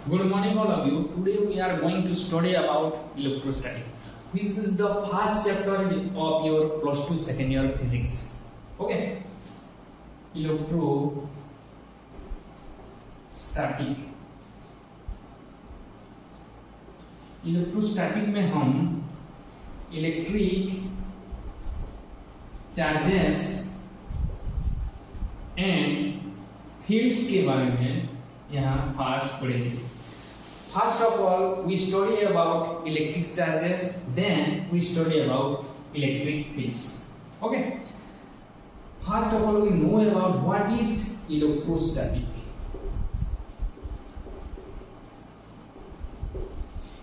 Good morning, all of you. Today we are going to study about electrostatic. This is the first chapter of your plus 2 second year physics. Okay. Electrostatic electrostatic में हम electric charges and fields के बारे में यहाँ fast पढ़ेंगे. First of all, we study about electric charges, then we study about electric fields. Okay. First of all, we know about what is electrostatic.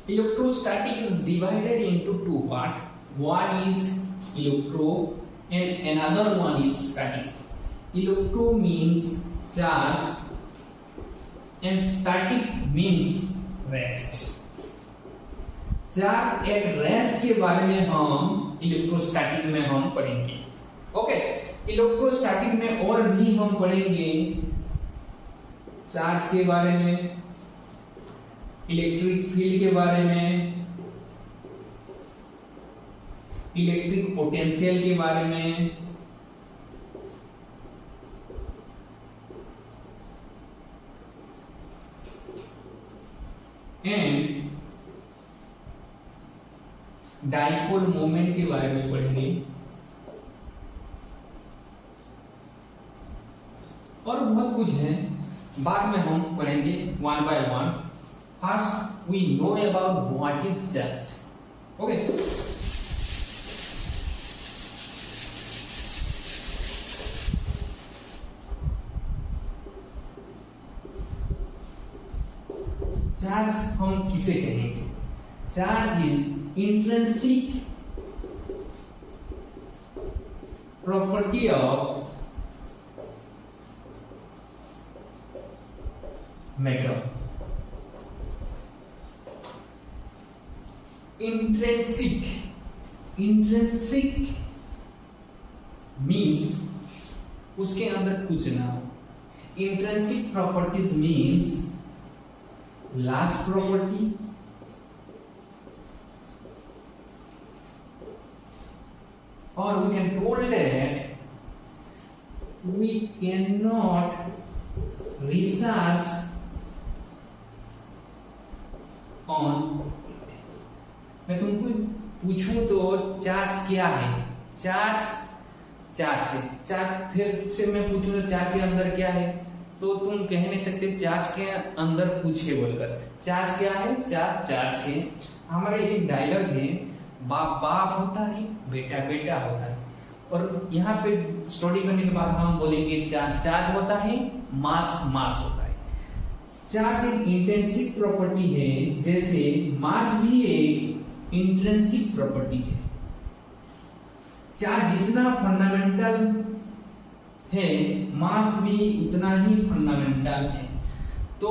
Electrostatic is divided into two parts. One is electro and another one is static. Electro means charge and static means rest. Charge at rest के बारे में हम electrostatic में हम पढ़ेंगे. Okay. Electrostatic में और भी हम पढ़ेंगे चार्ज के बारे में, इलेक्ट्रिक फील्ड के बारे में, इलेक्ट्रिक पोटेंशियल के बारे में, एंड डाइपोल मोमेंट के बारे में पढ़ेंगे और बहुत कुछ है. बाद में हम पढ़ेंगे one by one. First we know about what is charge. Okay. Charge हम किसे कहेंगे? Charge is intrinsic property of matter. Intrinsic means उसके अंदर कुछ ना हो. Intrinsic properties means last property or we can told that we cannot research on. मैं तुमको पूछूं तो चार्ज क्या है? चार्ज फिर से मैं पूछूं तो चार्ज के अंदर क्या है, तो तुम कह नहीं सकते चार्ज के अंदर पूछ के बोलकर. चार्ज क्या है? चार्ज है. हमारे एक डायलॉग है, बाप होता है, बेटा होता है. और यहाँ पे स्टडी करने के बाद हम बोलेंगे चार्ज होता है, मास होता है. चार्ज एक इंट्रिंसिक प्रॉपर्टी है, जैसे मास भी एक इंट्रिंसिक प्रॉपर्टी है. चार्ज जितना फंडामेंटल है, मास भी उतना ही फंडामेंटल है. तो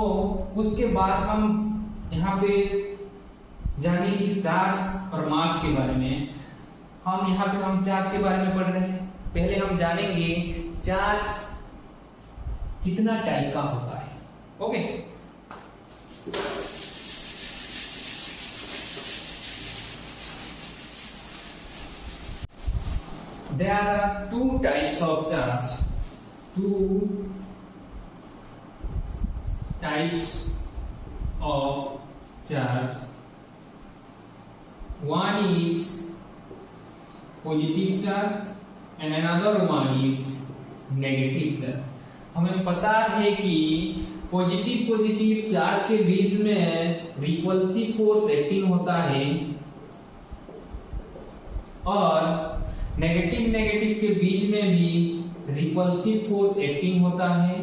उसके बाद हम यहाँ पे जानेंगे चार्ज और मास के बारे में. हम चार्ज के बारे में पढ़ रहे हैं. पहले हम जानेंगे चार्ज कितना टाइप का होता है. Okay. There are two types of charge. Two types of charge. One is positive charge and another one is negative charge. हमें पता है कि पॉजिटिव चार्ज के बीच में रिपल्सिव फोर्स एक्टिंग होता है और नेगेटिव के बीच में भी रिपल्सिव फोर्स एक्टिंग होता है.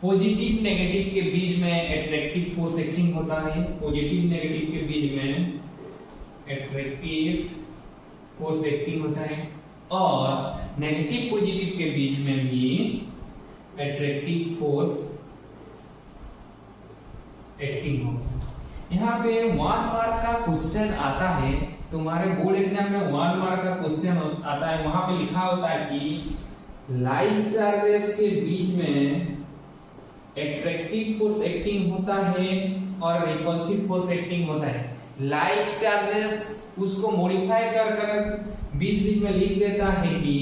पॉजिटिव नेगेटिव के बीच में एट्रैक्टिव फोर्स एक्टिंग होता है. पॉजिटिव नेगेटिव के बीच में एट्रैक्टिव फोर्स एक्टिंग होता है और नेगेटिव पॉजिटिव के बीच में भी एट्रैक्टिव फोर्स एक्टिंग होता है. यहाँ पे 1 मार्क का क्वेश्चन आता है, तुम्हारे बोर्ड एग्जाम में 1 मार्क का क्वेश्चन आता है. वहां पे लिखा होता है कि लाइट चार्जेस के बीच में एट्रैक्टिव फोर्स एक्टिंग होता है और रिपल्सिव फोर्स एक्टिंग होता है। लाइक चार्जेस उसको मॉडिफाई कर कर बीच बीच में लिख देता है कि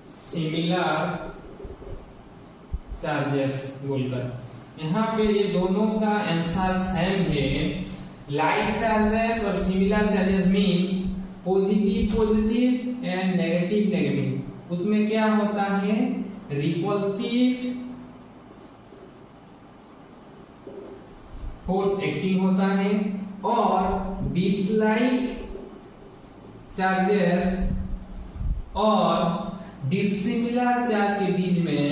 सिमिलर चार्जेस बोलकर। यहाँ पे ये दोनों का आंसर सेम है। लाइक चार्जेस और similar charges means positive positive and negative negative. उसमें क्या होता है, रिपल्सिव फोर्स एक्टिंग होता है और डिसलाइक चार्जेस और डिसिमिलर चार्ज के बीच में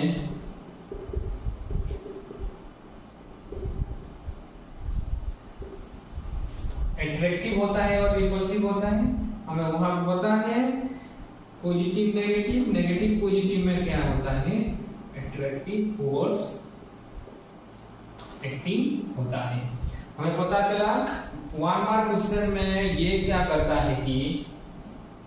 एट्रैक्टिव होता है और रिपल्सिव होता है। हमें वहां पे पता है पॉजिटिव नेगेटिव, नेगेटिव पॉजिटिव में क्या होता है, एट्रैक्टिव फोर्स एक्टिंग होता है। हमें पता चला 1 मार्क क्वेश्चन में ये क्या करता है कि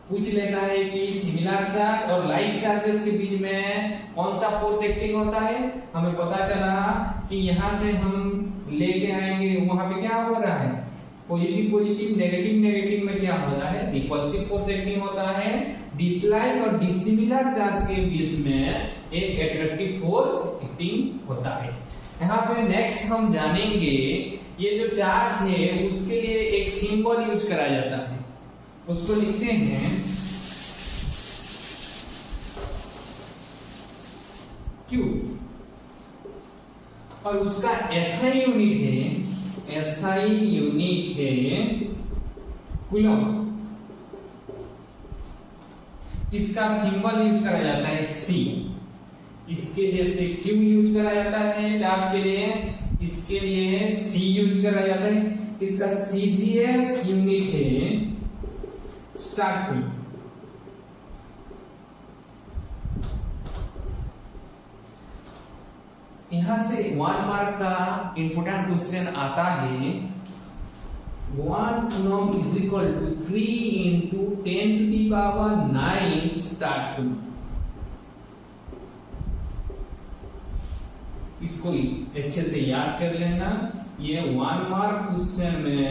पूछ लेता है कि सिमिलर चार्ज और लाइक चार्जेस के बीच में कौन सा फोर्स एक्टिंग होता है। हमें पता चला कि यहाँ से हम लेके आएंगे, वहां पे क्या हो रहा है, पॉजिटिव पॉजिटिव नेगेटिव नेगेटिव में क्या होता है, रिपल्सिव फोर्स एक्टिंग होता है। डिसलाइक और डिसिमिलर चार्ज के बीच में एक एट्रैक्टिव फोर्स एक्टिंग होता है। यहाँ पे नेक्स्ट हम जानेंगे ये जो चार्ज है उसके लिए एक सिंबल यूज करा जाता है, उसको लिखते हैं Q और उसका SI यूनिट है कूलम। इसका सिंबल यूज करा जाता है C। इसके जैसे Q यूज करा जाता है चार्ज के लिए, इसके लिए C यूज करा जाता है। इसका CGS यूनिट है स्टार्ट पॉइंट। यहां से 1 मार्क का इंपोर्टेंट क्वेश्चन आता है 1 coulomb is equal to 3 into 10 to the power 9 start point. इसको अच्छे से याद कर लेना, ये 1 मार्क क्वेश्चन में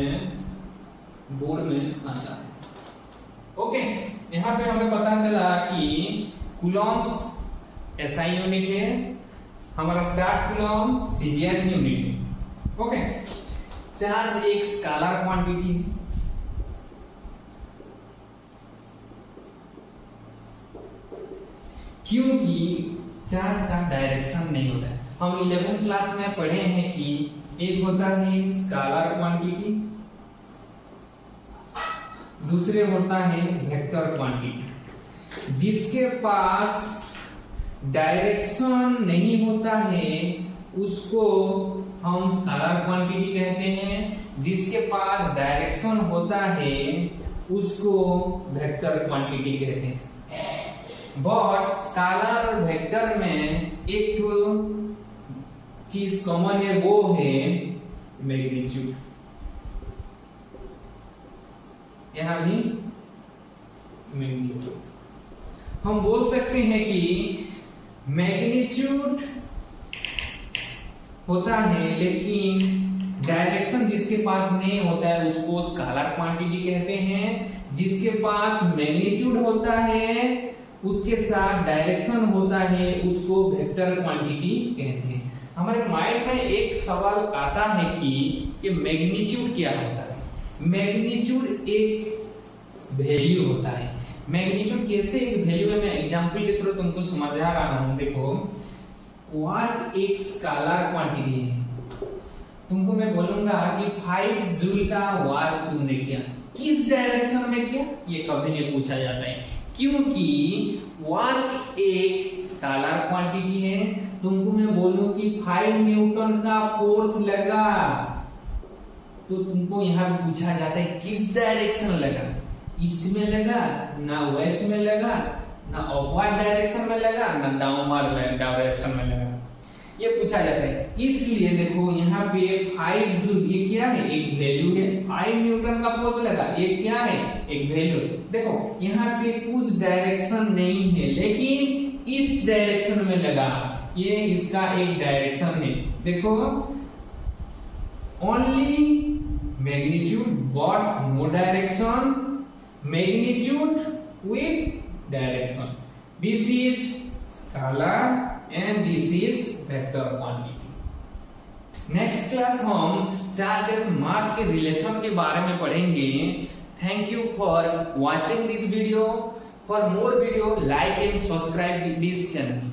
बोर्ड में आता है। ओके, यहाँ पे हमें पता चला कि कूलम्स SI यूनिट है, हमारा स्टार्ट कूलम CGS यूनिट है। ओके, चार्ज एक स्केलर क्वांटिटी है। क्योंकि चार्ज का डायरेक्शन नहीं होता है। हम 11th क्लास में पढ़े हैं कि एक होता है स्केलर क्वांटिटी, दूसरे होता है वेक्टर क्वांटिटी। जिसके पास डायरेक्शन नहीं होता है उसको हम स्केलर क्वांटिटी कहते हैं, जिसके पास डायरेक्शन होता है उसको वेक्टर क्वांटिटी कहते हैं। बट स्केलर और वेक्टर में एक चीज कॉमन है, वो है मैग्नीट्यूड। यहां भी मैग्नीट्यूड हम बोल सकते हैं कि मैग्नीट्यूड होता है लेकिन डायरेक्शन जिसके पास नहीं होता है उसको स्केलर क्वांटिटी कहते हैं। जिसके पास मैग्नीट्यूड होता है उसके साथ डायरेक्शन होता है उसको वेक्टर क्वांटिटी कहते हैं। हमारे माइंड में एक सवाल आता है कि मैग्नीट्यूड क्या होता है। मैग्नीट्यूड एक वैल्यू होता है। मैग्नीट्यूड कैसे एक वैल्यू है, मैं एग्जांपल के थ्रू तुमको समझा रहा हूं। देखो, वाट एक स्केलर क्वांटिटी है। तुमको मैं बोलूंगा कि 5 जूल का वार तुमने किया, किस डायरेक्शन में किया, ये कभी नहीं पूछा जाता है क्योंकि वाट एक स्केलर क्वांटिटी है। तुमको मैं बोलूं कि 5 न्यूटन का फोर्स लगा तो तुमको यहाँ पूछा जाता है किस डायरेक्शन लगा, ईस्ट में लगा, ना वेस्ट में लगा, ना अपवर्ड डायरेक्शन में लगा, ना डाउनवर्ड डायरेक्शन में लगा, ये पूछा जाता है। इसलिए देखो यहाँ पे 5 जूल ये क्या है, एक वैल्यू है। 5 न्यूटन का फोर्स लगा, ये क्या है, एक वैल्यू। देखो यहाँ पे कुछ डायरेक्शन नहीं है लेकिन इस डायरेक्शन में लगा, ये इसका एक डायरेक्शन है। देखो only magnitude but no direction, magnitude with direction, this is scalar and this is vector quantity. Next class हम चार्ज एंड मास के रिलेशन के बारे में पढ़ेंगे। Thank you for watching this video. For more video, like and subscribe this channel.